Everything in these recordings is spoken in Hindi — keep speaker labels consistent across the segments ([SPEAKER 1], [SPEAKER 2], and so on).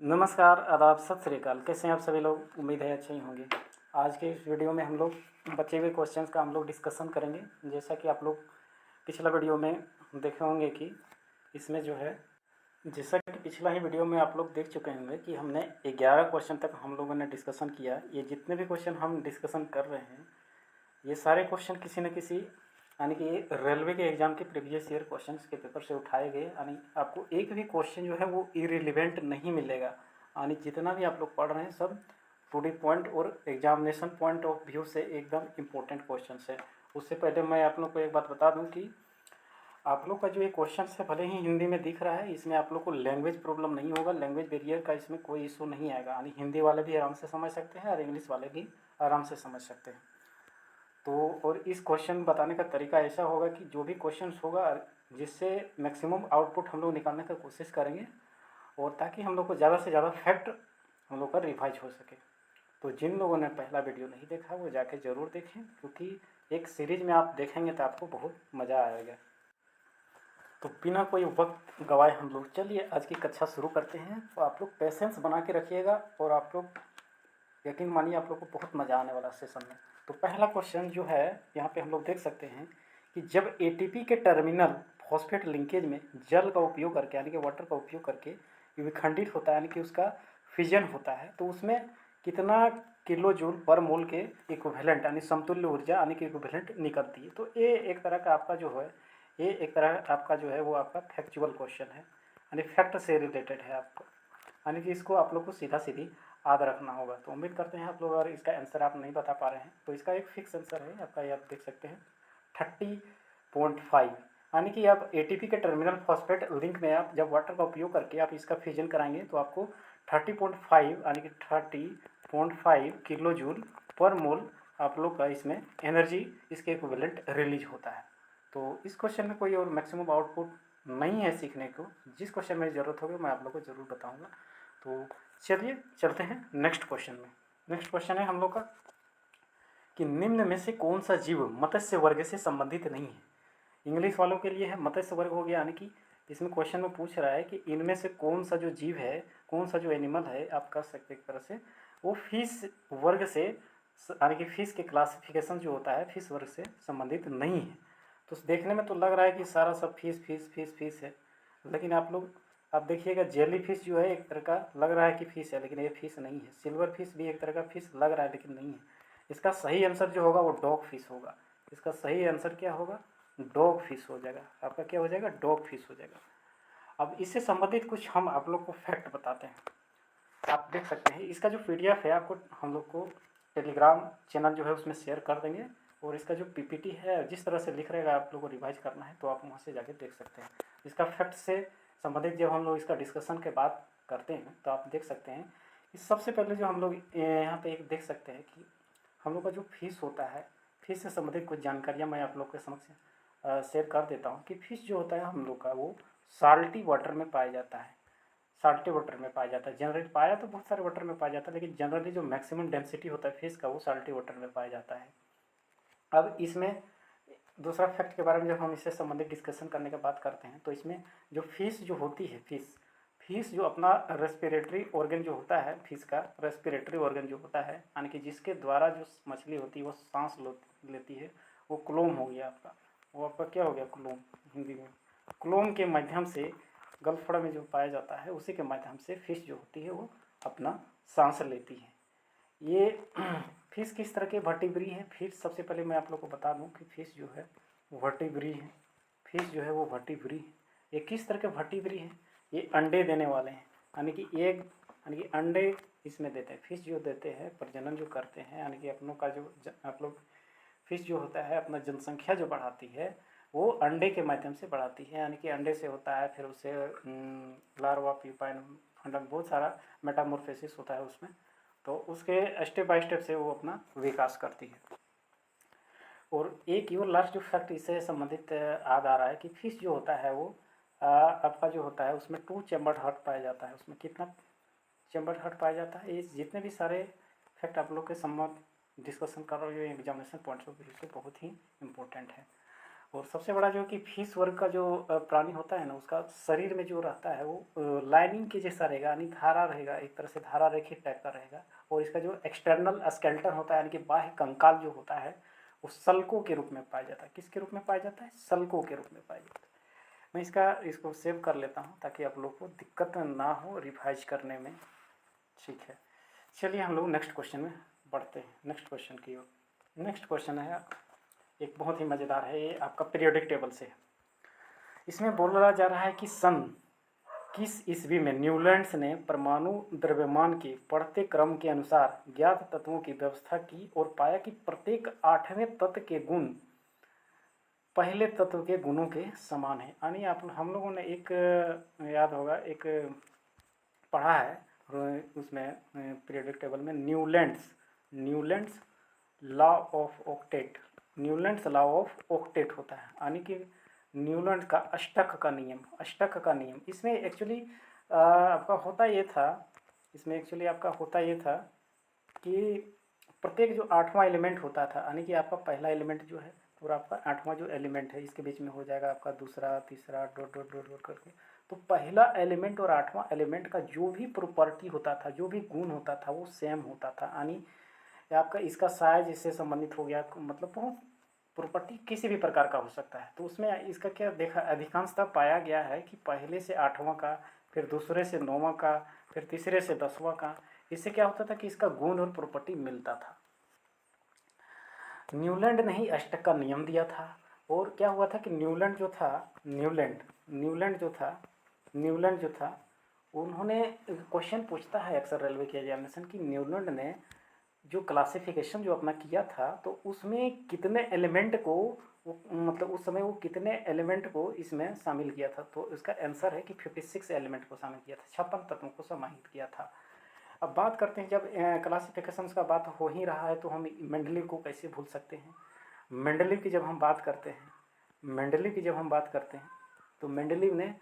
[SPEAKER 1] नमस्कार, आदाब, सत श्री अकाल। कैसे हैं आप सभी लोग? उम्मीद है अच्छे ही होंगे। आज के इस वीडियो में हम लोग बचे हुए क्वेश्चंस का हम लोग डिस्कशन करेंगे। जैसा कि आप लोग पिछला वीडियो में देखे होंगे कि इसमें जो है, जैसा कि पिछला ही वीडियो में आप लोग देख चुके होंगे कि हमने 11 क्वेश्चन तक हम लोगों ने डिस्कशन किया। ये जितने भी क्वेश्चन हम डिस्कशन कर रहे हैं, ये सारे क्वेश्चन किसी न किसी यानी कि रेलवे के एग्ज़ाम के प्रीवियस ईयर क्वेश्चंस के पेपर से उठाए गए। यानी आपको एक भी क्वेश्चन जो है वो इररिलेवेंट नहीं मिलेगा। यानी जितना भी आप लोग पढ़ रहे हैं सब टू दी पॉइंट और एग्जामिनेशन पॉइंट ऑफ व्यू से एकदम इम्पोर्टेंट क्वेश्चन है। उससे पहले मैं आप लोग को एक बात बता दूं कि आप लोग का जो ये क्वेश्चन है भले ही हिंदी में दिख रहा है, इसमें आप लोग को लैंग्वेज प्रॉब्लम नहीं होगा, लैंग्वेज बैरियर का इसमें कोई इशू नहीं आएगा। यानी हिंदी वाले भी आराम से समझ सकते हैं और इंग्लिश वाले भी आराम से समझ सकते हैं। तो और इस क्वेश्चन बताने का तरीका ऐसा होगा कि जो भी क्वेश्चन होगा जिससे मैक्सिमम आउटपुट हम लोग निकालने का कोशिश करेंगे, और ताकि हम लोग को ज़्यादा से ज़्यादा फैक्ट हम लोग का रिवाइज हो सके। तो जिन लोगों ने पहला वीडियो नहीं देखा वो जाके ज़रूर देखें, क्योंकि एक सीरीज में आप देखेंगे तो आपको बहुत मज़ा आएगा। तो बिना कोई वक्त गवाए हम लोग चलिए आज की कक्षा शुरू करते हैं। तो आप लोग पेशेंस बना के रखिएगा और आप लोग यकीन मानिए आप लोग को बहुत मज़ा आने वाला सेशन में। तो पहला क्वेश्चन जो है यहाँ पे हम लोग देख सकते हैं कि जब एटीपी के टर्मिनल फॉस्फेट लिंकेज में जल का उपयोग करके यानी कि वाटर का उपयोग करके विखंडित होता है, यानी कि उसका फिजन होता है, तो उसमें कितना किलो जूल पर मोल के इक्विवेलेंट यानी समतुल्य ऊर्जा यानी कि इक्विवेलेंट निकलती है। तो ये एक तरह का आपका जो है, ये एक तरह आपका जो है वो आपका फैक्चुअल क्वेश्चन है, यानी फैक्ट से रिलेटेड है आपको, यानी कि इसको आप लोग को सीधा सीधी याद रखना होगा। तो उम्मीद करते हैं आप लोग अगर इसका आंसर आप नहीं बता पा रहे हैं तो इसका एक फिक्स आंसर है आपका, ये आप देख सकते हैं 30.5। यानी कि आप एटीपी के टर्मिनल फॉस्फेट लिंक में आप जब वाटर का उपयोग करके आप इसका फ्यूजन कराएंगे तो आपको 30.5 यानी कि 30.5 किलो जूल पर मोल आप लोग का इसमें एनर्जी इसके इक्विवेलेंट रिलीज होता है। तो इस क्वेश्चन में कोई और मैक्सिमम आउटपुट नहीं है सीखने को। जिस क्वेश्चन में ज़रूरत होगी मैं आप लोग को ज़रूर बताऊंगा। तो चलिए चलते हैं नेक्स्ट क्वेश्चन में। नेक्स्ट क्वेश्चन है हम लोग का कि निम्न में से कौन सा जीव मत्स्य वर्ग से संबंधित नहीं है। इंग्लिश वालों के लिए है मत्स्य वर्ग हो गया, यानी कि इसमें क्वेश्चन में पूछ रहा है कि इनमें से कौन सा जो जीव है, कौन सा जो एनिमल है, आप कह सकते एक तरह से वो फिश वर्ग से यानी कि फिश के क्लासिफिकेशन जो होता है फिश वर्ग से संबंधित नहीं है। तो देखने में तो लग रहा है कि सारा सब फिश फिश फिश फिश है, लेकिन आप देखिएगा जेली फिश जो है एक तरह का लग रहा है कि फिश है, लेकिन ये फिश नहीं है। सिल्वर फिश भी एक तरह का फिश लग रहा है लेकिन नहीं है। इसका सही आंसर जो होगा वो डॉग फिश होगा। इसका सही आंसर क्या होगा? डॉग फिश हो जाएगा। आपका क्या हो जाएगा? डॉग फिश हो जाएगा। अब इससे संबंधित कुछ हम आप लोग को फैक्ट बताते हैं। आप देख सकते हैं इसका जो पीडीएफ है आपको हम लोग को टेलीग्राम चैनल जो है उसमें शेयर कर देंगे, और इसका जो पीपीटी है जिस तरह से लिख रहेगा आप लोग को रिवाइज करना है तो आप वहाँ से जाके देख सकते हैं। इसका फैक्ट से संबंधित जब हम लोग इसका डिस्कशन के बाद करते हैं तो आप देख सकते हैं कि सबसे पहले जो हम लोग यहाँ पे एक देख सकते हैं कि हम लोग का जो फिश होता है, फिश से संबंधित कुछ जानकारियाँ मैं आप लोग के समक्ष शेयर कर देता हूँ कि फिश जो होता है हम लोग का वो साल्टी वाटर में पाया जाता है। साल्टी वाटर में पाया जाता है। जनरली पाया तो बहुत सारे वाटर में पाया जाता है, लेकिन जनरली जो मैक्सिमम डेंसिटी होता है फिश का वो साल्टी वाटर में पाया जाता है। अब इसमें दूसरा फैक्ट के बारे में जब हम इससे संबंधित डिस्कशन करने की बात करते हैं तो इसमें जो फिश जो होती है, फिश जो अपना रेस्पिरेटरी ऑर्गन जो होता है, फिश का रेस्पिरेटरी ऑर्गन जो होता है यानी कि जिसके द्वारा जो मछली होती है वो सांस लेती है, वो क्लोम हो गया आपका। वो आपका क्या हो गया? क्लोम। हिंदी में क्लोम के माध्यम से गलफड़ा में जो पाया जाता है उसी के माध्यम से फिश जो होती है वो अपना सांस लेती है। ये फिश किस तरह के वर्टिब्री है? फिश सबसे पहले मैं आप लोग को बता दूं कि फिश जो है वर्टिब्री है। फिश जो है वो वर्टिब्री है। ये किस तरह के वर्टिब्री है? ये अंडे देने वाले हैं, यानी कि एग यानी कि अंडे इसमें देते हैं। फिश जो देते हैं प्रजनन जो करते हैं, यानी कि अपनों का जो आप लोग फिश जो होता है अपना जनसंख्या जो बढ़ाती है वो अंडे के माध्यम से बढ़ाती है, यानी कि अंडे से होता है फिर उसे लार्वा प्यूपाइन फंडम बहुत सारा मेटामॉर्फोसिस होता है उसमें, तो उसके स्टेप बाय स्टेप से वो अपना विकास करती है। और एक और लास्ट जो फैक्ट इससे संबंधित याद आ रहा है कि फिश जो होता है वो आपका जो होता है उसमें 2 चैम्बर्ड हार्ट पाया जाता है। उसमें कितना चैम्बर्ड हार्ट पाया जाता है? ये जितने भी सारे फैक्ट आप लोग के संबंध डिस्कशन कर रहे हो एग्जामिनेशन पॉइंट ऑफ व्यू से बहुत ही इम्पोर्टेंट है। और सबसे बड़ा जो कि फिश वर्ग का जो प्राणी होता है ना, उसका शरीर में जो रहता है वो लाइनिंग के जैसा रहेगा, यानी धारा रहेगा, एक तरह से धारा रेखित टाइप का रहेगा। और इसका जो एक्सटर्नल स्केलेटन होता है, यानी कि बाह्य कंकाल जो होता है, वो सल्कों के रूप में पाया जाता है। किसके रूप में पाया जाता है? सल्कों के रूप में पाया जाता है। मैं इसको सेव कर लेता हूँ ताकि आप लोग को दिक्कत ना हो रिवाइज करने में। ठीक है, चलिए हम लोग नेक्स्ट क्वेश्चन में बढ़ते हैं, नेक्स्ट क्वेश्चन की ओर। नेक्स्ट क्वेश्चन है एक बहुत ही मज़ेदार है, ये आपका पीरियोडिक टेबल से। इसमें बोला जा रहा है कि सन किस ईस्वी में न्यूलैंड्स ने परमाणु द्रव्यमान के बढ़ते क्रम के अनुसार ज्ञात तत्वों की व्यवस्था की और पाया कि प्रत्येक 8वें तत्व के गुण पहले तत्व के गुणों के समान है। यानी आप हम लोगों ने एक याद होगा, एक पढ़ा है उसमें पीरियोडिक टेबल में, Newlands law of octet, Newlands law of octet होता है, यानी कि न्यूलैंड का अष्टक का नियम। इसमें एक्चुअली आपका होता ये था, कि प्रत्येक जो 8वां एलिमेंट होता था, यानी कि आपका पहला एलिमेंट जो है और आपका 8वां जो एलिमेंट है, इसके बीच में हो जाएगा आपका दूसरा, तीसरा, डॉट डॉट डॉट डॉट करके। तो पहला एलिमेंट और 8वां एलिमेंट का जो भी प्रॉपर्टी होता था, जो भी गुण होता था, वो सेम होता था। यानी आपका इसका साइज इससे संबंधित हो गया, मतलब वो प्रॉपर्टी किसी भी प्रकार का हो सकता है। तो उसमें इसका क्या देखा, अधिकांशतः पाया गया है कि पहले से 8वां का, फिर दूसरे से 9वां का, फिर तीसरे से 10वां का, इससे क्या होता था कि इसका गुण और प्रॉपर्टी मिलता था। न्यूलैंड ने ही अष्टक का नियम दिया था। और क्या हुआ था कि न्यूलैंड जो था उन्होंने, क्वेश्चन पूछता है अक्सर रेलवे के एग्जामिनेशन कि न्यूलैंड ने जो क्लासिफिकेशन जो अपना किया था, तो उसमें कितने एलिमेंट को मतलब उस समय वो कितने एलिमेंट को इसमें शामिल किया था। तो इसका आंसर है कि 56 एलिमेंट को शामिल किया था, 56 तत्वों को समाहित किया था। अब बात करते हैं, जब क्लासिफिकेशंस का बात हो ही रहा है तो हम मेंडलीव को कैसे भूल सकते हैं। मेंडलीव की जब हम बात करते हैं तो मेंडलीव ने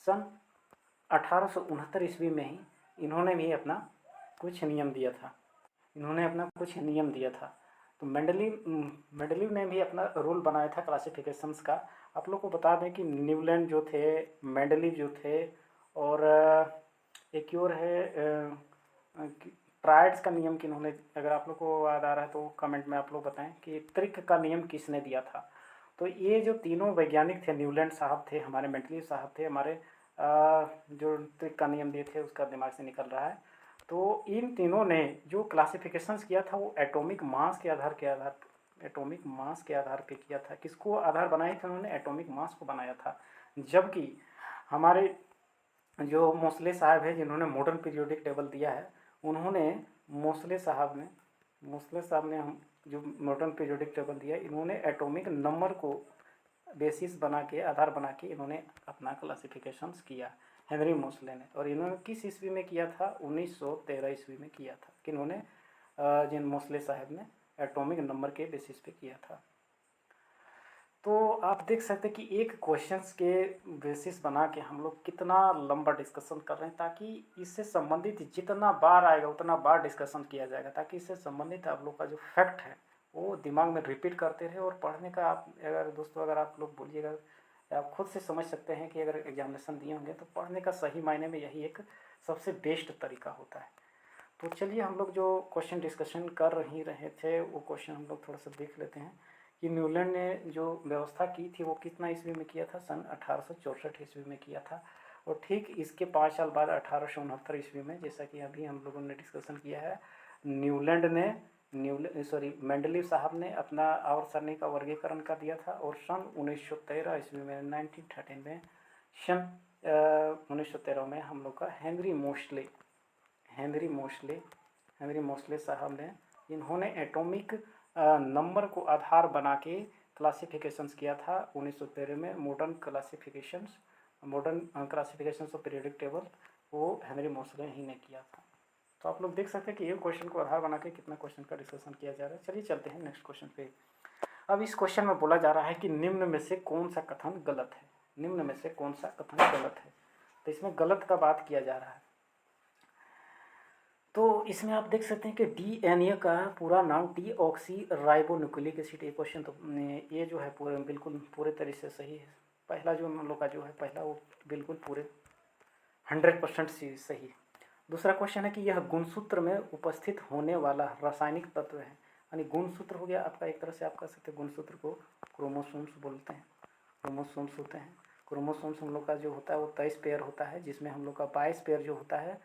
[SPEAKER 1] सन 1869 ईस्वी में ही इन्होंने भी अपना कुछ नियम दिया था। तो मेंडलीव ने भी अपना रूल बनाया था क्लासिफिकेशंस का। आप लोग को बता दें कि न्यूलैंड जो थे, मेंडलीव जो थे, और एक और है ट्राइड्स का नियम किन्होंने, अगर आप लोग को याद आ रहा है तो कमेंट में आप लोग बताएं कि त्रिक का नियम किसने दिया था। तो ये जो तीनों वैज्ञानिक थे, न्यूलैंड साहब थे, हमारे मेंडलीव साहब थे, हमारे जो त्रिक का नियम दिए थे उसका दिमाग से निकल रहा है। तो इन तीनों ने जो क्लासिफिकेशंस किया था वो एटॉमिक मास के आधार पे किया था। किसको आधार बनाए थे उन्होंने? एटॉमिक मास को बनाया था। जबकि हमारे जो मोस्ले साहब है जिन्होंने मॉडर्न पीरियोडिक टेबल दिया है, उन्होंने मोस्ले साहब ने हम जो मॉडर्न पीरियोडिक टेबल दिया, इन्होंने एटॉमिक नंबर को बेसिस बना के, आधार बना के इन्होंने अपना क्लासिफिकेशंस किया, हेनरी मोस्ले ने। और इन्होंने किस ईस्वी में किया था? 1913 ईस्वी में किया था। किन्होंने? जिन मोस्ले साहब ने एटॉमिक नंबर के बेसिस पे किया था। तो आप देख सकते हैं कि एक क्वेश्चंस के बेसिस बना के हम लोग कितना लंबा डिस्कशन कर रहे हैं, ताकि इससे संबंधित जितना बार आएगा उतना बार डिस्कशन किया जाएगा, ताकि इससे संबंधित आप लोग का जो फैक्ट है वो दिमाग में रिपीट करते रहे। और पढ़ने का आप अगर आप लोग बोलिएगा, आप खुद से समझ सकते हैं कि अगर एग्जामिनेशन दिए होंगे तो पढ़ने का सही मायने में यही एक सबसे बेस्ट तरीका होता है। तो चलिए हम लोग जो क्वेश्चन डिस्कशन कर ही रहे थे वो क्वेश्चन हम लोग थोड़ा सा देख लेते हैं कि न्यूलैंड ने जो व्यवस्था की थी वो कितना ईस्वी में किया था? सन 1864 ईस्वी में किया था। और ठीक इसके 5 साल बाद 1869 ईस्वी में, जैसा कि अभी हम लोगों ने डिस्कशन किया है, मेंडलीव साहब ने अपना आवर्त सारणी का वर्गीकरण कर दिया था। और सन 1913 ईस्वी में, 1913 में, सन 1913 में हम लोग का हेनरी मोस्ले साहब ने, इन्होंने एटॉमिक नंबर को आधार बना के क्लासिफिकेशंस किया था 1913 में। Modern classifications of periodic table वो हेनरी मोस्ले ही ने किया था। तो आप लोग देख सकते हैं कि एक क्वेश्चन को आधार बना के कितना क्वेश्चन का डिस्कशन किया जा रहा है। चलिए चलते हैं नेक्स्ट क्वेश्चन पे। अब इस क्वेश्चन में बोला जा रहा है कि निम्न में से कौन सा कथन गलत है। तो इसमें गलत का बात किया जा रहा है। तो इसमें आप देख सकते हैं कि डीएनए का पूरा नाम डीऑक्सी राइबोन्यूक्लिक एसिड। ये क्वेश्चन तो ये जो है पूरे बिल्कुल पूरे तरह से सही है। पहला जो हम लोग का जो है पहला वो बिल्कुल पूरे 100% सही है। दूसरा क्वेश्चन है कि यह गुणसूत्र में उपस्थित होने वाला रासायनिक तत्व है। यानी गुणसूत्र हो गया आपका, एक तरह से आप कह सकते हैं गुणसूत्र को क्रोमोसोम्स बोलते हैं, क्रोमोसोम्स होते हैं। क्रोमोसोम्स हम लोग का जो होता है वो 23 पेयर होता है, जिसमें हम लोग का 22 पेयर जो होता है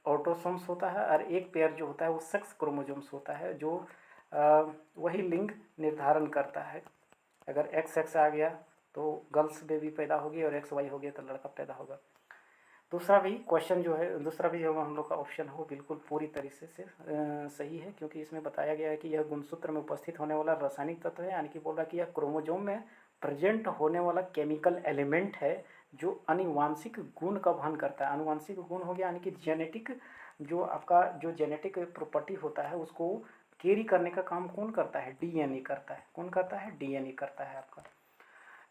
[SPEAKER 1] ऑटोसोम्स होता है, और एक पेयर जो होता है वो सेक्स क्रोमोसोम्स होता है, जो वही लिंग निर्धारण करता है। अगर एक्स एक्स आ गया तो गर्ल्स बेबी पैदा होगी, और एक्स वाई हो गया तो लड़का पैदा होगा। दूसरा भी क्वेश्चन जो है, दूसरा भी जो हम लोग का ऑप्शन है वो बिल्कुल पूरी तरीके से सही है, क्योंकि इसमें बताया गया है कि यह गुणसूत्र में उपस्थित होने वाला रासायनिक तत्व है। यानी कि बोल रहा है कि यह क्रोमोसोम में प्रेजेंट होने वाला केमिकल एलिमेंट है जो आनुवांशिक गुण का वहन करता है। आनुवांशिक गुण हो गया यानी कि जेनेटिक, जो आपका जो जेनेटिक प्रॉपर्टी होता है उसको कैरी करने का काम कौन करता है? डीएनए करता है। कौन करता है? डीएनए करता है आपका।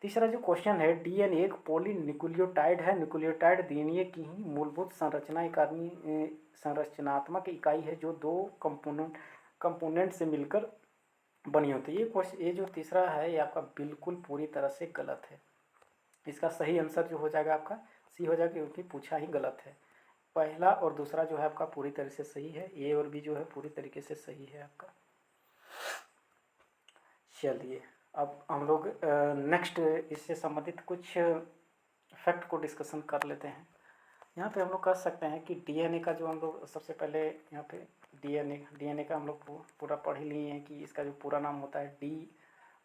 [SPEAKER 1] तीसरा जो क्वेश्चन है, डीएनए एक पॉलीन्यूक्लियोटाइड है। न्यूक्लियोटाइड डीएनए की ही मूलभूत संरचना इकाई संरचनात्मक इकाई है जो दो कंपोनेंट से मिलकर बनी होती है। ये क्वेश्चन, ये जो तीसरा है ये आपका बिल्कुल पूरी तरह से गलत है। इसका सही आंसर जो हो जाएगा आपका सी हो जाएगा, क्योंकि पूछा ही गलत है। पहला और दूसरा जो है आपका पूरी तरह से सही है, ए और बी जो है पूरी तरीके से सही है आपका। चलिए अब हम लोग नेक्स्ट इससे संबंधित कुछ फैक्ट को डिस्कशन कर लेते हैं। यहाँ पे हम लोग कर सकते हैं कि डीएनए का जो हम लोग सबसे पहले यहाँ पे डीएनए का हम लोग पूरा पढ़ ही लिए हैं कि इसका जो पूरा नाम होता है डी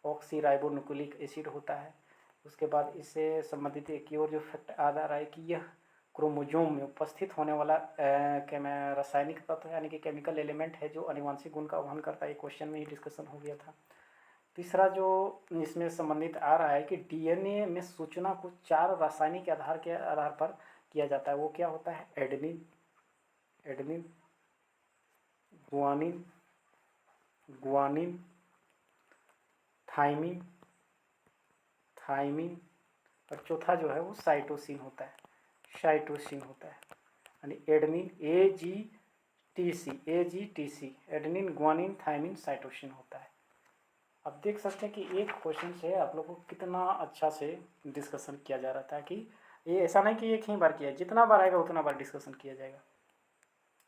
[SPEAKER 1] ऑक्सी राइबोन्यूक्लिक एसिड होता है। उसके बाद इससे संबंधित एक और जो फैक्ट आ रहा है कि यह क्रोमोजोम में उपस्थित होने वाला रासायनिक तत्व यानी कि केमिकल एलिमेंट है जो आनुवांशिक गुण का वहन करता है। ये क्वेश्चन में ही डिस्कशन हो गया था। तीसरा जो इसमें संबंधित आ रहा है कि डीएनए में सूचना को 4 रासायनिक आधार के आधार पर किया जाता है। वो क्या होता है? एडेनिन, गुआनिन, थाइमिन, और चौथा जो है वो साइटोसिन होता है। यानी adenine AGTC, adenine, guanine, thymine, cytosine होता है। अब देख सकते हैं कि एक क्वेश्चन से आप लोगों को कितना अच्छा से डिस्कशन किया जा रहा था, कि ये ऐसा नहीं कि एक ही बार किया, जितना बार आएगा उतना बार डिस्कशन किया जाएगा।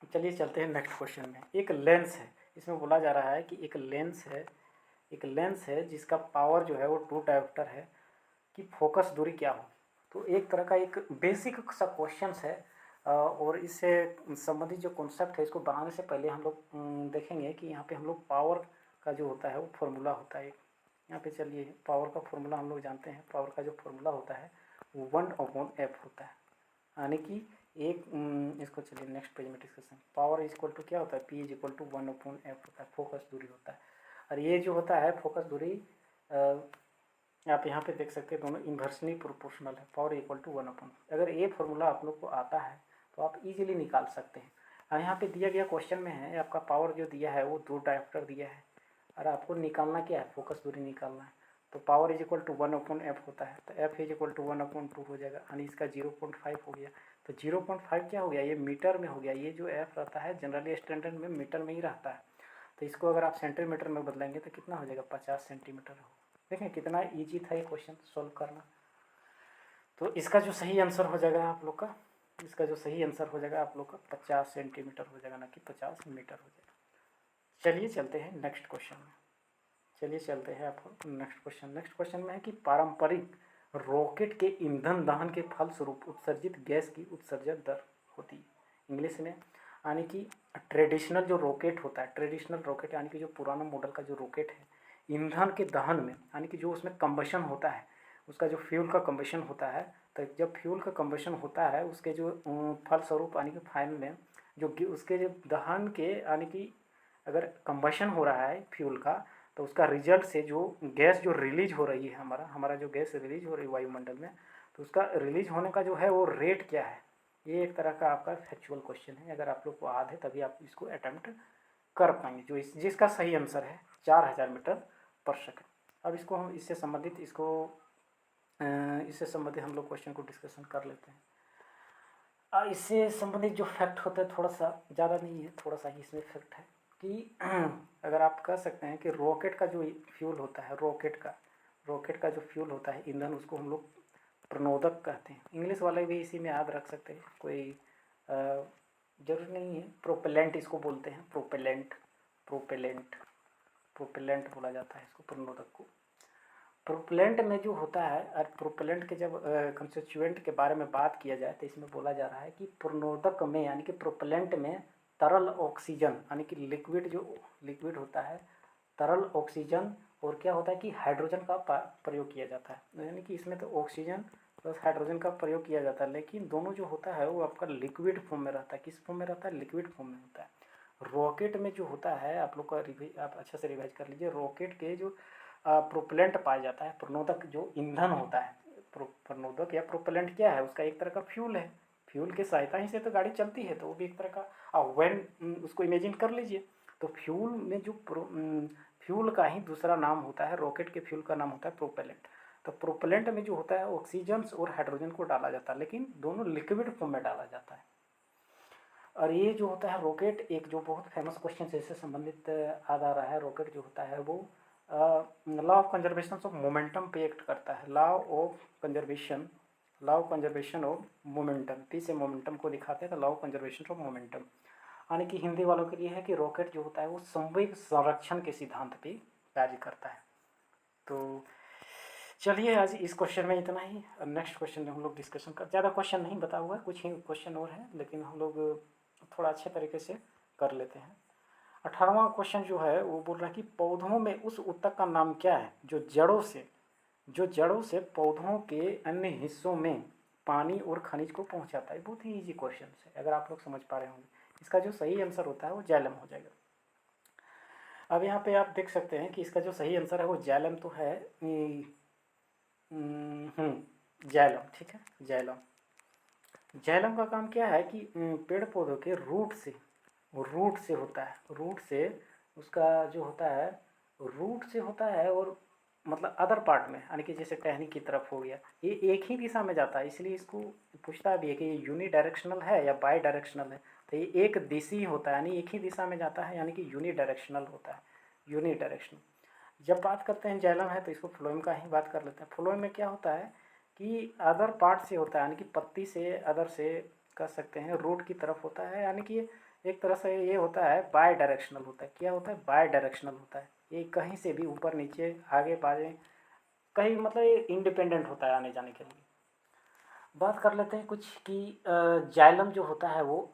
[SPEAKER 1] चलिए चलते हैं नेक्स्ट क्वेश्चन में। एक लेंस है, इसमें बोला जा रहा है कि एक लेंस है जिसका पावर जो है वो 2 डायोप्टर है कि फोकस दूरी क्या हो। तो एक तरह का एक बेसिक सा क्वेश्चन है, और इससे संबंधित जो कॉन्सेप्ट है इसको बनाने से पहले हम लोग देखेंगे कि यहाँ पे हम लोग पावर का जो होता है वो फॉर्मूला होता है। यहाँ पे चलिए पावर का फॉर्मूला हम लोग जानते हैं। पावर का जो फॉर्मूला होता है वो 1/f होता है। यानी कि एक इसको चलिए नेक्स्ट पेज में discussion. Power is equal to क्या होता है? P is equal to 1/f होता है, फोकस दूरी होता है। और ये जो होता है फोकस दूरी, आप यहाँ पे देख सकते हैं दोनों इन्वर्सली प्रोपोर्शनल है। पावर इक्वल टू 1/, अगर ये फॉर्मूला आप लोग को आता है तो आप इजीली निकाल सकते हैं। और यहाँ पे दिया गया क्वेश्चन में है आपका पावर जो दिया है वो 2 डायोप्टर दिया है, और आपको निकालना क्या है? फोकस दूरी निकालना है। तो power is equal to 1/f होता है, तो f इज इक्वल टू 1/2 हो जाएगा, यानी इसका 0.5 हो गया। तो 0.5 क्या हो गया? ये मीटर में हो गया। ये जो f रहता है जनरली स्टैंडर्ड में मीटर में ही रहता है, तो इसको अगर आप सेंटीमीटर में बदलेंगे तो कितना हो जाएगा? 50 सेंटीमीटर हो। देखें कितना ईजी था ये क्वेश्चन सॉल्व करना। तो इसका जो सही आंसर हो जाएगा आप लोग का, इसका जो सही आंसर हो जाएगा आप लोग का 50 सेंटीमीटर हो जाएगा, ना कि 50 मीटर हो जाएगा। चलिए चलते हैं नेक्स्ट क्वेश्चन में। चलिए चलते हैं आपको नेक्स्ट क्वेश्चन में है कि पारंपरिक रॉकेट के ईंधन दहन के फलस्वरूप उत्सर्जित गैस की उत्सर्जक दर होती है इंग्लिश में। यानी कि ट्रेडिशनल जो रॉकेट होता है, ट्रेडिशनल रॉकेट यानी कि जो पुराना मॉडल का जो रॉकेट है, ईंधन के दहन में यानी कि जो उसमें कम्बशन होता है, उसका जो फ्यूल का कम्बशन होता है, तो जब फ्यूल का कम्बशन होता है उसके जो फलस्वरूप यानी कि फाइनल में जो उसके जो दहन के यानी कि अगर कम्बशन हो रहा है फ्यूल का, तो उसका रिजल्ट से जो गैस जो रिलीज हो रही है, हमारा जो गैस रिलीज हो रही है वायुमंडल में, तो उसका रिलीज होने का जो है वो रेट क्या है? ये एक तरह का आपका फैक्चुअल क्वेश्चन है। अगर आप लोग को याद है तभी आप इसको अटेम्प्ट कर पाएंगे। जो जिसका सही आंसर है 4000 मीटर पर सेकंड। अब इसको हम इससे संबंधित हम लोग क्वेश्चन को डिस्कशन कर लेते हैं। इससे संबंधित जो फैक्ट होता है थोड़ा सा, ज़्यादा नहीं है, थोड़ा सा ही इसमें फैक्ट है कि अगर आप कह सकते हैं कि रॉकेट का जो फ्यूल होता है, रॉकेट का जो फ्यूल होता है, ईंधन, उसको हम लोग प्रणोदक कहते हैं। इंग्लिश वाले भी इसी में याद रख सकते हैं, कोई जरूरी नहीं है। प्रोपेलेंट इसको बोलते हैं, प्रोपेलेंट, प्रोपेलेंट, प्रोपेलेंट बोला जाता है इसको, प्रणोदक को। प्रोपेलेंट में जो होता है, और प्रोपेलेंट के जब कंस्टिट्यूएंट के बारे में बात किया जाए तो इसमें बोला जा रहा है कि प्रणोदक में यानी कि प्रोपेलेंट में तरल ऑक्सीजन यानी कि लिक्विड, जो लिक्विड होता है, तरल ऑक्सीजन, और क्या होता है कि हाइड्रोजन का प्रयोग किया जाता है। यानी कि इसमें तो ऑक्सीजन प्लस हाइड्रोजन का प्रयोग किया जाता है, लेकिन दोनों जो होता है वो आपका लिक्विड फॉर्म में रहता है। किस फॉर्म में रहता है? लिक्विड फॉर्म में होता है। रॉकेट में जो होता है, आप लोग का आप अच्छे से रिवाइज कर लीजिए, रॉकेट के जो प्रोपेलेंट पाया जाता है, प्रणोदक जो ईंधन होता है, प्रणोदक या प्रोपेलेंट क्या है? उसका एक तरह का फ्यूल है। फ्यूल की सहायता ही से तो गाड़ी चलती है, तो वो भी एक तरह का वेन, उसको इमेजिन कर लीजिए। तो फ्यूल में जो फ्यूल का ही दूसरा नाम होता है, रॉकेट के फ्यूल का नाम होता है प्रोपेलेंट। तो प्रोपेलेंट में जो होता है ऑक्सीजन और हाइड्रोजन को डाला जाता है, लेकिन दोनों लिक्विड फॉर्म में डाला जाता है। और ये जो होता है रॉकेट, एक जो बहुत फेमस क्वेश्चन से इससे संबंधित याद आ रहा है, रॉकेट जो होता है वो law of conservation of momentum पे एक्ट करता है। Law of conservation of momentum, P से मोमेंटम को दिखाते हैं, तो law of conservation of momentum, यानी कि हिंदी वालों के लिए है कि रॉकेट जो होता है वो संवेग संरक्षण के सिद्धांत पे कार्य करता है। तो चलिए आज इस क्वेश्चन में इतना ही। नेक्स्ट क्वेश्चन में हम लोग डिस्कशन कर, ज़्यादा क्वेश्चन नहीं बता हुआ है, कुछ ही क्वेश्चन और है, लेकिन हम लोग थोड़ा अच्छे तरीके से कर लेते हैं। 18वां क्वेश्चन जो है वो बोल रहा है कि पौधों में उस ऊतक का नाम क्या है जो जड़ों से पौधों के अन्य हिस्सों में पानी और खनिज को पहुंचाता है। बहुत ही इजी क्वेश्चन है, अगर आप लोग समझ पा रहे होंगे। इसका जो सही आंसर होता है वो जाइलम हो जाएगा। अब यहाँ पे आप देख सकते हैं कि इसका जो सही आंसर है वो जाइलम तो है, जाइलम, ठीक है, जाइलम। जाइलम का काम क्या है कि पेड़ पौधों के रूट से होता है, रूट से उसका जो होता है, रूट से होता है, और मतलब अदर पार्ट में, यानी कि जैसे टहनी की तरफ हो गया, ये एक ही दिशा में जाता है, इसलिए इसको पूछता भी है कि ये यूनि डायरेक्शनल है या बाई डायरेक्शनल है। तो ये एक दिशी होता है, यानी एक ही दिशा में जाता है, यानी कि यूनि डायरेक्शनल होता है, यूनि डायरेक्शनल। जब बात करते हैं जाइलम है तो इसको फ्लोएम का ही बात कर लेते हैं। फ्लोएम में क्या होता है कि अदर पार्ट से होता है, यानी कि पत्ती से, अदर से कह सकते हैं, रूट की तरफ होता है, यानी कि एक तरह से ये होता है बाय डायरेक्शनल होता है। क्या होता है? बाय डायरेक्शनल होता है। ये कहीं से भी ऊपर नीचे आगे पागे कहीं, मतलब ये इंडिपेंडेंट होता है आने जाने के लिए। बात कर लेते हैं कुछ कि जाइलम जो होता है वो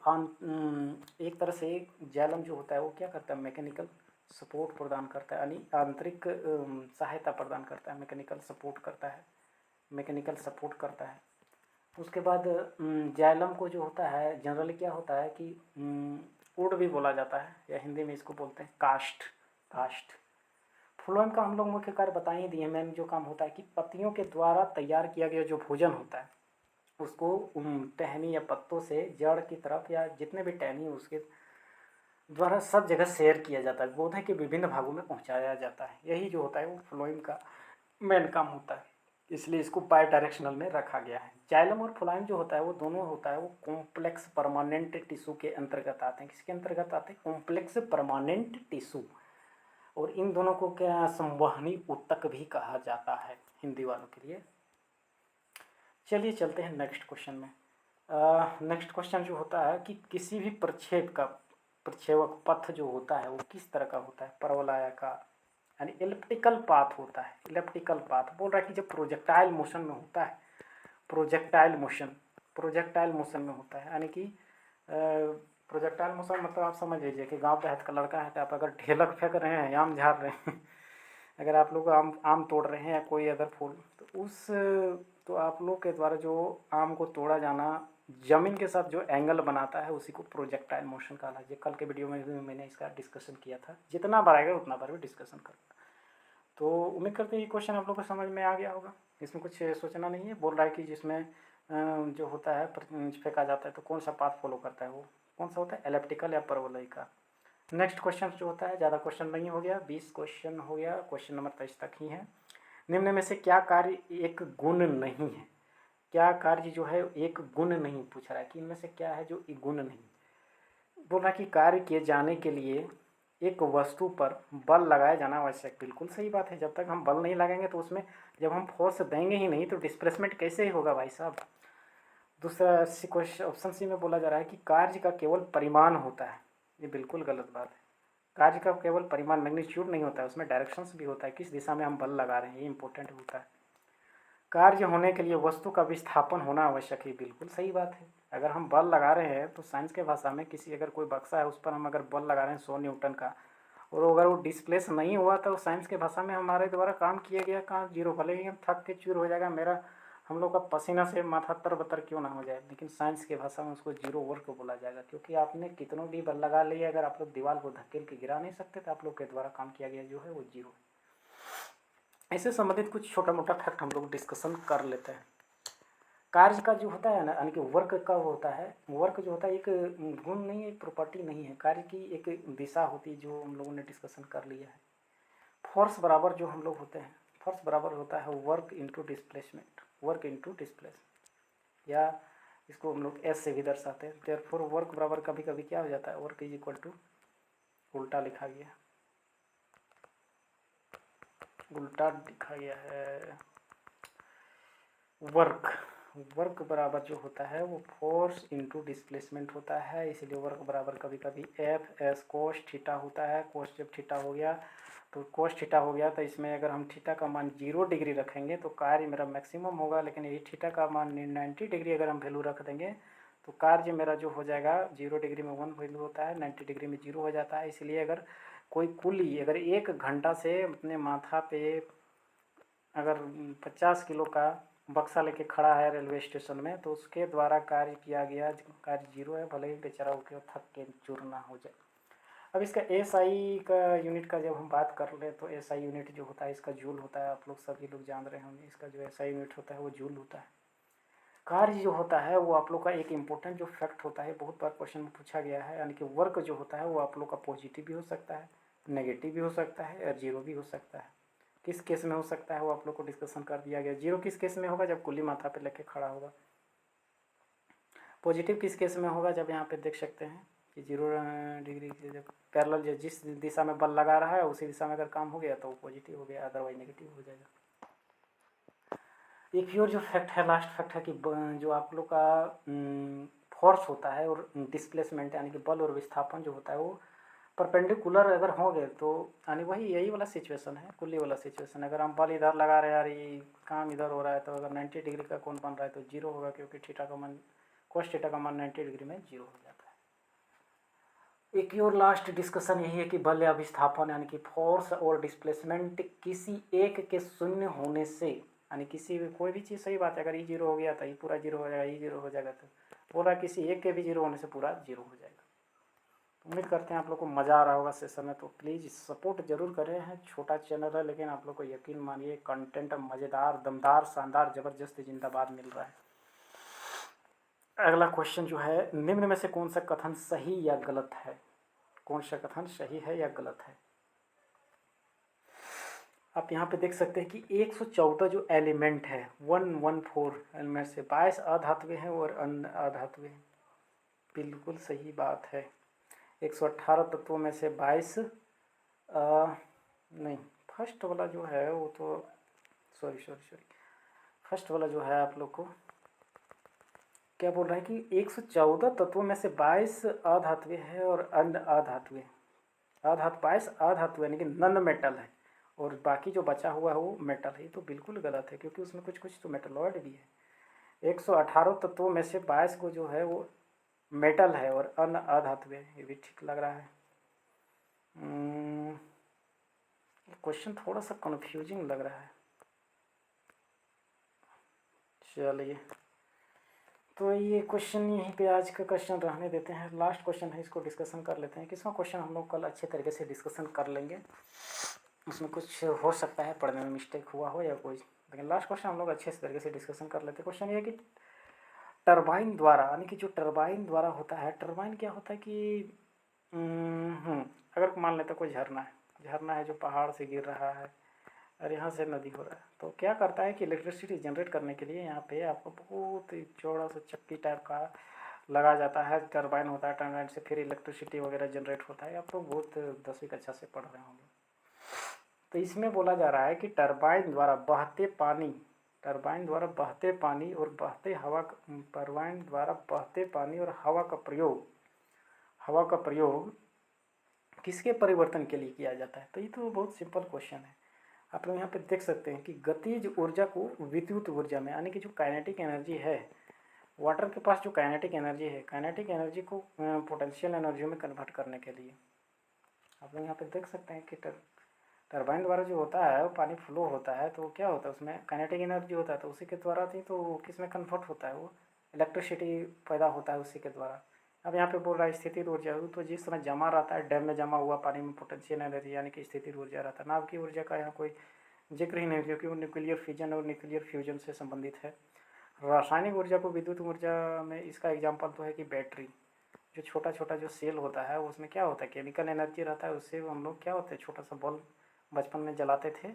[SPEAKER 1] एक तरह से जाइलम जो होता है वो क्या करता है? मैकेनिकल सपोर्ट प्रदान करता है, यानी आंतरिक सहायता प्रदान करता है, मैकेनिकल सपोर्ट करता है। उसके बाद जाइलम को जो होता है जनरली क्या होता है कि वुड भी बोला जाता है, या हिंदी में इसको बोलते हैं काष्ठ। फ्लोएम का हम लोग मुख्य कार्य बता ही दिए। मैम जो काम होता है कि पत्तियों के द्वारा तैयार किया गया जो भोजन होता है उसको टहनी या पत्तों से जड़ की तरफ, या जितने भी टहनी उसके द्वारा सब जगह शेयर किया जाता है, पौधे के विभिन्न भागों में पहुंचाया जाता है। यही जो होता है वो फ्लोएम का मेन काम होता है, इसलिए इसको बाई डायरेक्शनल में रखा गया है। जाइलम और फ्लोएम जो होता है वो दोनों होता है वो कॉम्प्लेक्स परमानेंट टिश्यू के अंतर्गत आते हैं। किसके अंतर्गत आते हैं? Complex permanent tissue. और इन दोनों को क्या संवहनी ऊतक भी कहा जाता है हिंदी वालों के लिए। चलिए चलते हैं नेक्स्ट क्वेश्चन में। नेक्स्ट क्वेश्चन जो होता है कि किसी भी प्रक्षेपक पथ जो होता है वो किस तरह का होता है? परवलयाकार, यानी एलिप्टिकल पाथ होता है। एलिप्टिकल पाथ बोल रहा है कि जब प्रोजेक्टाइल मोशन में होता है, प्रोजेक्टाइल मोशन में होता है, यानी कि प्रोजेक्टाइल मोशन मतलब आप समझ लीजिए कि गांव देहात का लड़का है तो आप अगर ढेलक फेंक रहे हैं, आम झाड़ रहे हैं अगर आप लोग आम तोड़ रहे हैं या कोई अदर फूल, तो आप लोग के द्वारा जो आम को तोड़ा जाना जमीन के साथ जो एंगल बनाता है उसी को प्रोजेक्टाइल मोशन कहा जाता है। कल के वीडियो में भी मैंने इसका डिस्कशन किया था, जितना बार आएगा उतना बार भी डिस्कशन करूँगा। तो उम्मीद करते हैं ये क्वेश्चन आप लोग को समझ में आ गया होगा, इसमें कुछ सोचना नहीं है। बोल रहा है कि जिसमें जो होता है फेंका जाता है तो कौन सा पाथ फॉलो करता है, वो कौन सा होता है? एलिप्टिकल या परवलयिका। नेक्स्ट क्वेश्चन जो होता है, ज़्यादा क्वेश्चन नहीं हो गया, 20 क्वेश्चन हो गया, क्वेश्चन नंबर 23 तक ही है। निम्न में से क्या कार्य एक गुण नहीं है? क्या कार्य जो है एक गुण नहीं पूछ रहा है कि इनमें से क्या है जो एक गुण नहीं, बोल रहा है कि कार्य किए जाने के लिए एक वस्तु पर बल लगाया जाना आवश्यक। बिल्कुल सही बात है, जब तक हम बल नहीं लगाएंगे तो उसमें जब हम फोर्स देंगे ही नहीं तो डिस्प्लेसमेंट कैसे ही होगा भाई साहब। दूसरा क्वेश्चन ऑप्शन सी में बोला जा रहा है कि कार्य का केवल परिमाण होता है। ये बिल्कुल गलत बात है। कार्य का केवल परिमाण मैग्नीट्यूड नहीं होता है, उसमें डायरेक्शंस भी होता है, किस दिशा में हम बल लगा रहे हैं ये इंपॉर्टेंट होता है। कार्य होने के लिए वस्तु का विस्थापन होना आवश्यक है। बिल्कुल सही बात है। अगर हम बल लगा रहे हैं तो साइंस के भाषा में किसी अगर कोई बक्सा है उस पर हम अगर बल लगा रहे हैं 100 न्यूटन का, और अगर वो डिस्प्लेस नहीं हुआ तो साइंस के भाषा में हमारे द्वारा काम किया गया कहाँ जीरो, भले ही हम थक के चूर हो जाएगा, मेरा हम लोग का पसीना से माथा तर क्यों ना हो जाए, लेकिन साइंस के भाषा में उसको जीरो वर्क बोला जाएगा, क्योंकि आपने कितनों भी बल लगा लिए अगर आप लोग दीवार को धकेल के गिरा नहीं सकते तो आप लोग के द्वारा काम किया गया जो है वो जीरो है। इससे संबंधित कुछ छोटा मोटा फैक्ट हम लोग डिस्कशन कर लेते हैं। कार्य का जो होता है ना, यानी कि वर्क का होता है, वर्क जो होता है एक गुण नहीं है, एक प्रॉपर्टी नहीं है, कार्य की एक दिशा होती है जो हम लोगों ने डिस्कशन कर लिया है। फोर्स बराबर जो हम लोग होते हैं, फोर्स बराबर होता है work into displacement, work into displacement, या इसको हम लोग एस से भी दर्शाते हैं। देयरफॉर वर्क बराबर कभी कभी क्या हो जाता है, वर्क इज इक्वल टू, उल्टा लिखा गया, उल्टा लिखा गया है, वर्क, वर्क बराबर जो होता है वो फोर्स इंटू डिस्प्लेसमेंट होता है। इसलिए वर्क बराबर कभी कभी एफ एस कोस थीटा होता है। कोस जब थीटा हो गया तो कोस थीटा हो गया तो इसमें अगर हम थीटा का मान 0 डिग्री रखेंगे तो कार्य मेरा मैक्सिमम होगा, लेकिन यही थीटा का मान 90 डिग्री अगर हम वैल्यू रख देंगे तो कार्य मेरा जो हो जाएगा 0 डिग्री में 1 वैल्यू होता है, 90 डिग्री में 0 हो जाता है। इसलिए अगर कोई कुली अगर 1 घंटा से अपने माथा पे अगर 50 किलो का बक्सा लेके खड़ा है रेलवे स्टेशन में तो उसके द्वारा कार्य किया गया कार्य 0 है, भले ही बेचारा होकर थक के चूर ना हो जाए। अब इसका एसआई का यूनिट का जब हम बात कर ले तो एसआई यूनिट जो होता है इसका जूल होता है, आप लोग सभी लोग जान रहे होंगे, इसका जो एसआई यूनिट होता है वो जूल होता है। कार्य जो होता है वो आप लोग का एक इम्पोर्टेंट जो फैक्ट होता है, बहुत बार क्वेश्चन में पूछा गया है, यानी कि वर्क जो होता है वो आप लोग का पॉजिटिव भी हो सकता है, नेगेटिव भी हो सकता है और 0 भी हो सकता है। किस केस में हो सकता है वो आप लोग को डिस्कशन कर दिया गया। 0 किस केस में होगा, जब कुल्ली माथा पे लेके खड़ा होगा। पॉजिटिव किस केस में होगा, जब यहाँ पे देख सकते हैं कि 0 डिग्री से जब पैरेलल जिस दिशा में बल लगा रहा है उसी दिशा में अगर काम हो गया तो वो पॉजिटिव हो गया, अदरवाइज नेगेटिव हो जाएगा। एक और जो फैक्ट है, लास्ट फैक्ट है कि जो आप लोग का फोर्स होता है और डिस्प्लेसमेंट यानी कि बल और विस्थापन जो होता है वो परपेंडिकुलर अगर होंगे तो यानी वही यही वाला सिचुएशन है, कुल्ली वाला सिचुएशन। अगर हम बल इधर लगा रहे हैं यार ये काम इधर हो रहा है तो अगर 90 डिग्री का कोण बन रहा है तो 0 होगा, क्योंकि थीटा का मान कोस थीटा का मान 90 डिग्री में 0 हो जाता है। एक और लास्ट डिस्कशन यही है कि बल या विस्थापन यानी कि फोर्स और डिस्प्लेसमेंट किसी एक के शून्य होने से, यानी किसी भी कोई भी चीज़, सही बात है, अगर ये 0 हो गया तो ये पूरा 0 हो जाएगा, ये 0 हो जाएगा तो बोला किसी एक के भी 0 होने से पूरा 0 हो जाएगा। उम्मीद करते हैं आप लोग को मज़ा आ रहा होगा सेशन में, तो प्लीज़ सपोर्ट जरूर करें। हैं छोटा चैनल है लेकिन आप लोग को यकीन मानिए कंटेंट मज़ेदार, दमदार, शानदार, ज़बरदस्त, जिंदाबाद मिल रहा है। अगला क्वेश्चन जो है, निम्न में से कौन सा कथन सही या गलत है, कौन सा कथन सही है या गलत है। आप यहाँ पे देख सकते हैं कि 114 जो एलिमेंट है 114 एलिमेंट से 22 अधातुएं हैं और अन्य अधातुएं। बिल्कुल सही बात है। 118 तत्वों में से 22 नहीं, फर्स्ट वाला जो है वो तो सॉरी फर्स्ट वाला जो है आप लोग को क्या बोल रहा है कि 114 तत्वों में से 22 अधातुएं हैं और अन्य अधातुएं। 22 अधातु यानी कि नन मेटल है और बाकी जो बचा हुआ है वो मेटल है। तो बिल्कुल गलत है क्योंकि उसमें कुछ कुछ तो मेटलॉइड भी है। 118 तत्वों में से 22 को जो है वो मेटल है और अन्य अधातु है, ये भी ठीक लग रहा है। क्वेश्चन थोड़ा सा कंफ्यूजिंग लग रहा है। चलिए तो ये क्वेश्चन यहीं पे आज का क्वेश्चन रहने देते हैं। लास्ट क्वेश्चन है, इसको डिस्कशन कर लेते हैं। किसका क्वेश्चन हम लोग कल अच्छे तरीके से डिस्कशन कर लेंगे, उसमें कुछ हो सकता है पढ़ने में मिस्टेक हुआ हो या कोई, लेकिन लास्ट क्वेश्चन हम लोग अच्छे से तरीके से डिस्कशन कर लेते हैं। क्वेश्चन ये है कि टरबाइन द्वारा, यानी कि जो टरबाइन द्वारा होता है, टरबाइन क्या होता है कि अगर मान लेते कोई झरना है जो पहाड़ से गिर रहा है और यहाँ से नदी हो रहा है। तो क्या करता है कि इलेक्ट्रिसिटी जनरेट करने के लिए यहाँ पे आपको बहुत ही चौड़ा सा चक्की टाइप का लगा जाता है, टरबाइन होता है, टरबाइन से फिर इलेक्ट्रिसिटी वगैरह जनरेट होता है। आप तो बहुत 10वीं कक्षा से पढ़ रहे होंगे। तो इसमें बोला जा रहा है कि टरबाइन द्वारा बहते पानी, टरबाइन द्वारा बहते पानी और बहते हवा, टरबाइन द्वारा बहते पानी और हवा का प्रयोग किसके परिवर्तन के लिए किया जाता है? तो ये तो बहुत सिंपल क्वेश्चन है। आप लोग यहाँ पे देख सकते हैं कि गतिज ऊर्जा को विद्युत ऊर्जा में, यानी कि जो काइनेटिक एनर्जी है, वाटर के पास जो काइनेटिक एनर्जी है, काइनेटिक एनर्जी को पोटेंशियल एनर्जी में कन्वर्ट करने के लिए आप लोग यहाँ पे देख सकते हैं कि टरबाइन द्वारा जो होता है वो पानी फ्लो होता है, तो क्या होता है उसमें काइनेटिक एनर्जी होता है, तो उसी के द्वारा थी तो किस में कन्वर्ट होता है, वो इलेक्ट्रिसिटी पैदा होता है उसी के द्वारा। अब यहाँ पे बोल रहा है स्थितिज ऊर्जा, तो जिस समय जमा रहता है डैम में जमा हुआ पानी में पोटेंशियल एनर्जी यानी कि स्थितिज ऊर्जा रहता है। नाभिकीय ऊर्जा का यहाँ कोई जिक्र ही नहीं, क्योंकि वो न्यूक्लियर फिजन और न्यूक्लियर फ्यूजन से संबंधित है। रासायनिक ऊर्जा को विद्युत ऊर्जा में इसका एग्जाम्पल तो है कि बैटरी, जो छोटा छोटा जो सेल होता है उसमें क्या होता है, केमिकल एनर्जी रहता है, उससे हम लोग क्या होता है, छोटा सा बल्ब बचपन में जलाते थे,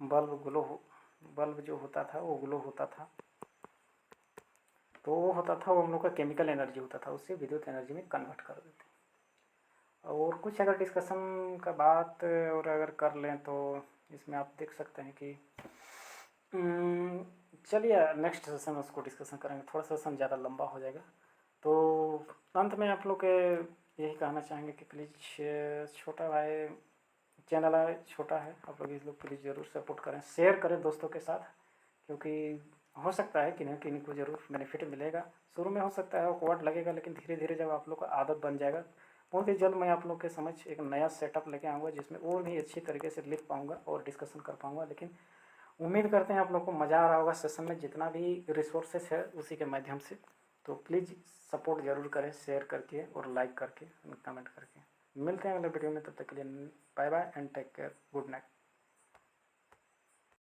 [SPEAKER 1] बल्ब जो होता था वो ग्लो होता था, तो वो होता था, वो हम लोग का केमिकल एनर्जी होता था, उससे विद्युत एनर्जी में कन्वर्ट कर देते। और कुछ अगर डिस्कशन का बात और अगर कर लें तो इसमें आप देख सकते हैं कि चलिए नेक्स्ट सेशन में उसको डिस्कशन करेंगे, थोड़ा सेशन ज़्यादा लंबा हो जाएगा। तो अंत में आप लोग के यही कहना चाहेंगे कि प्लीज़ छोटा भाई चैनल है, छोटा है, आप लोग इस लोग प्लीज़ ज़रूर सपोर्ट करें, शेयर करें दोस्तों के साथ, क्योंकि हो सकता है कि नहीं किन्हीं को ज़रूर बेनिफिट मिलेगा। शुरू में हो सकता है ऑकवर्ड लगेगा, लेकिन धीरे धीरे जब आप लोग का आदत बन जाएगा, बहुत ही जल्द मैं आप लोग के समझ एक नया सेटअप लेके आऊँगा जिसमें और भी अच्छी तरीके से लिख पाऊँगा और डिस्कशन कर पाऊँगा। लेकिन उम्मीद करते हैं आप लोग को मज़ा आ रहा होगा सेशन में, जितना भी रिसोर्सेस है उसी के माध्यम से। तो प्लीज़ सपोर्ट ज़रूर करें, शेयर करके और लाइक करके, कमेंट करके। मिलते हैं अगले वीडियो में, तब तक के लिए bye bye and take care, good night.